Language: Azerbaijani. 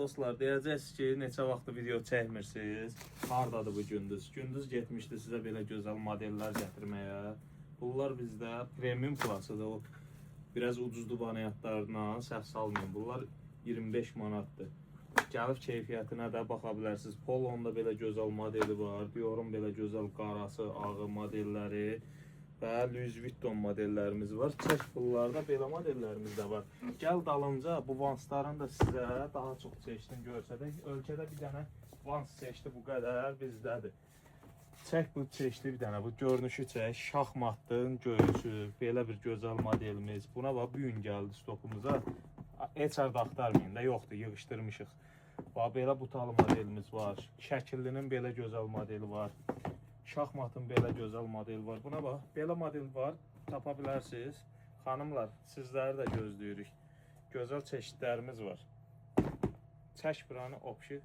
Dostlar, deyəcəksiniz ki, neçə vaxtdır video çəkmirsiniz, hardadır bu gündüz? Gündüz getmişdi sizə belə gözəl modellər gətirməyə. Bunlar bizdə premium klasıdır, o biraz ucuzlu variantlarından səhv salmayın. Bunlar 25 manatdır. Gəlib keyfiyyətinə də baxa bilərsiniz. Polonda belə gözəl modeli var, Diorun belə gözəl qarası, ağı modelləri və Louis Vuitton modellərimiz var. Çək pullarda belə modellərimiz də var. Gəl dalınca bu Vansların da sizə daha çox çeşidini görsədək. Ölkədə bir dənə Vans çeşidi bu qədər bizdədir. Çək bu çeşidi bir dənə, bu görünüşü çək. Şahmatın göğüsü, belə bir gözəl modelimiz. Buna bax, bu gün gəldi stokumuza. Heç arada axtarmayın da, yoxdur, yığışdırmışıq. Bax, belə butalı modelimiz var. Şəkillinin belə gözəl modeli var. Şahmatın belə gözəl model var. Buna bax, belə model var, tapa bilərsiniz. Xanımlar, sizləri də gözləyirik. Gözəl çeşidlərimiz var. Çək buranı, opşi.